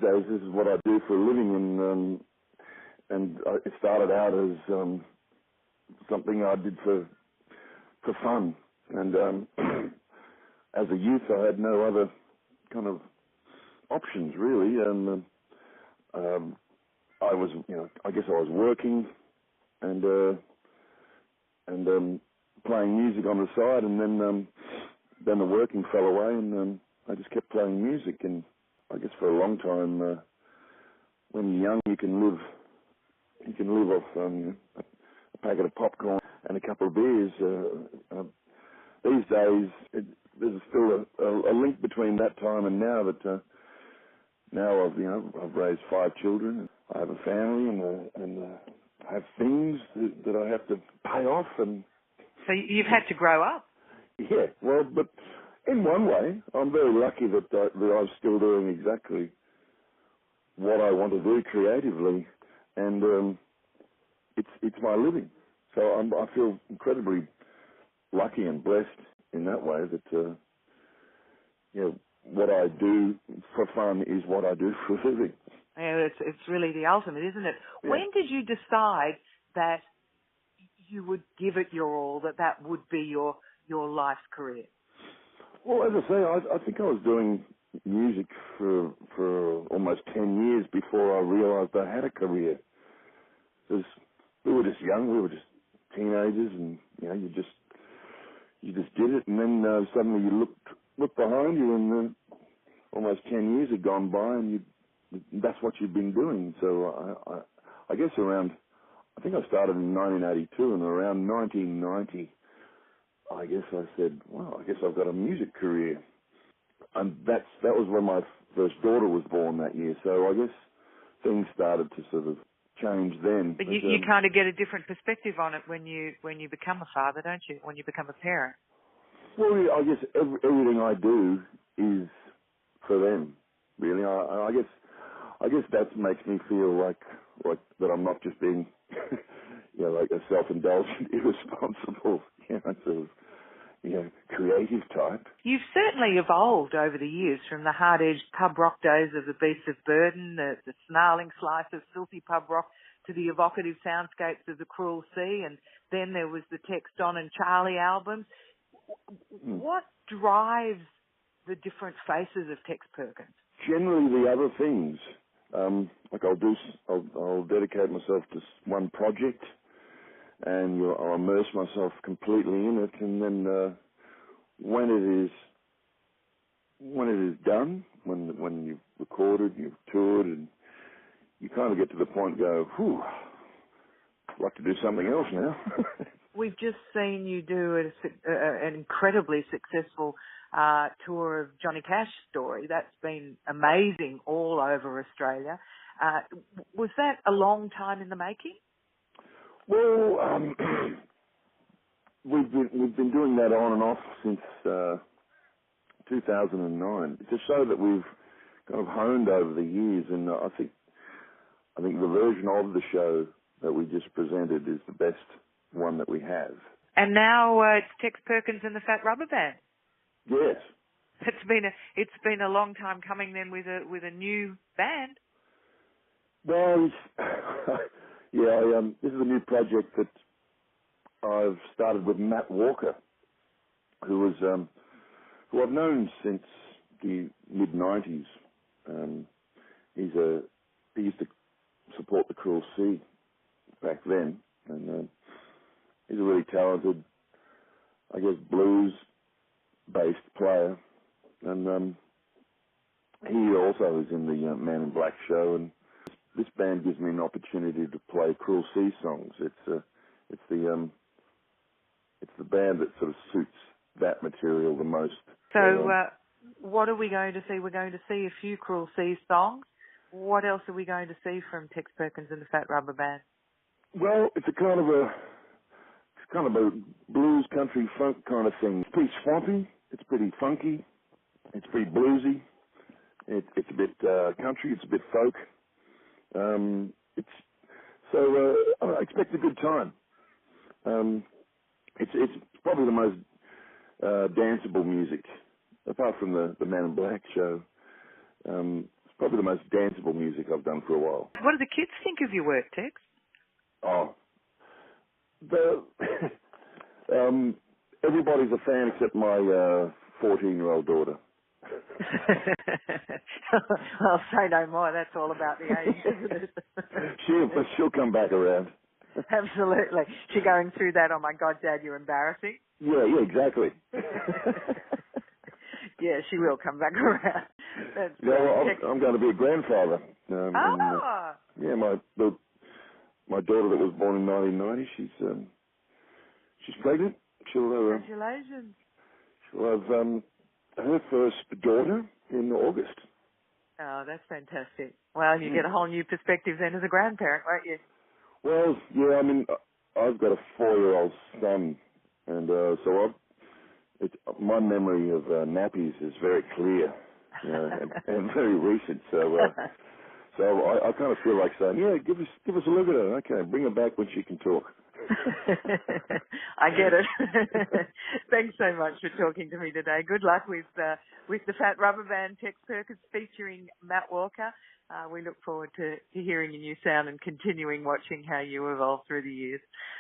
days this is what I do for a living, it started out as something I did for fun, and as a youth I had no other kind of options really, and I was, I guess I was working and playing music on the side, and then the working fell away, and I just kept playing music. And I guess for a long time, when you're young, you can live off a packet of popcorn and a couple of beers. These days, there's still a link between that time and now. That now I've raised 5 children. I have a family, and I have things that I have to pay off. And so you've had to grow up. Yeah, well, but in one way, I'm very lucky that I'm still doing exactly what I want to do creatively, and it's my living. So I feel incredibly lucky and blessed in that way that what I do for fun is what I do for a living. Yeah, it's really the ultimate, isn't it? Yeah. When did you decide that you would give it your all, that would be your life's career? Well, as I say, I think I was doing music for almost 10 years before I realised I had a career. Because we were just young, we were just teenagers, and you just did it, and then suddenly you looked behind you, and almost 10 years had gone by, and that's what you've been doing. So I guess I think I started in 1982, and around 1990, I guess I said, well, I guess I've got a music career. And that was when my first daughter was born that year. So I guess things started to sort of change then. But you kind of get a different perspective on it when you become a father, don't you? When you become a parent. Well, I guess everything I do is for them, really. I guess that makes me feel like that I'm not just being, like a self-indulgent, irresponsible, sort of, creative type. You've certainly evolved over the years from the hard-edged pub rock days of the Beasts of Bourbon, the snarling slice of filthy pub rock, to the evocative soundscapes of the Cruel Sea, and then there was the Tex, Don and Charlie albums. What drives the different faces of Tex Perkins? Generally the other things. Like I'll dedicate myself to one project, and I'll immerse myself completely in it, and then when it is done, when you've recorded, you've toured, and you kind of get to the point, go, whew, I'd like to do something else now. We've just seen you do an incredibly successful tour of Johnny Cash story. That's been amazing all over Australia. Was that a long time in the making? Well, we've been doing that on and off since 2009. It's a show that we've kind of honed over the years, and I think the version of the show that we just presented is the best one that we have. And now it's Tex Perkins and the Fat Rubber Band. Yes. It's been a long time coming then with a new band. Well, this is a new project that I've started with Matt Walker, who I've known since the mid-90s. He used to support the Cruel Sea back then, and he's a really talented, I guess, blues-based player, and he also is in the Man in Black show, and this band gives me an opportunity to play Cruel Sea songs. It's the band that sort of suits that material the most. So what are we going to see? We're going to see a few Cruel Sea songs. What else are we going to see from Tex Perkins and the Fat Rubber Band? Well, it's kind of a blues country funk kind of thing. It's pretty swampy. It's pretty funky. It's pretty bluesy. It's a bit country. It's a bit folk. I expect a good time. It's probably the most danceable music, apart from the Man in Black show. It's probably the most danceable music I've done for a while. What do the kids think of your work, Tex? Oh, the everybody's a fan except my 14-year-old daughter. I'll say no more. That's all about the age, isn't it? She'll come back around. Absolutely. She going through that, oh my God, Dad, you're embarrassing? Yeah, exactly. Yeah, she will come back around. That's I'm going to be a grandfather. Yeah, my daughter that was born in 1990, she's pregnant. Congratulations. She'll have her first daughter in August. Oh, that's fantastic. Well, you get a whole new perspective then as a grandparent, won't you? Well, yeah, I mean, I've got a 4-year-old son, and so my memory of nappies is very clear, and very recent. So I kind of feel like saying, yeah, give us a look at her. Okay, bring her back when she can talk. I get it. Thanks so much for talking to me today. Good luck with the Fat Rubber Band, Tex Perkins featuring Matt Walker. We look forward to hearing your new sound and continuing watching how you evolve through the years.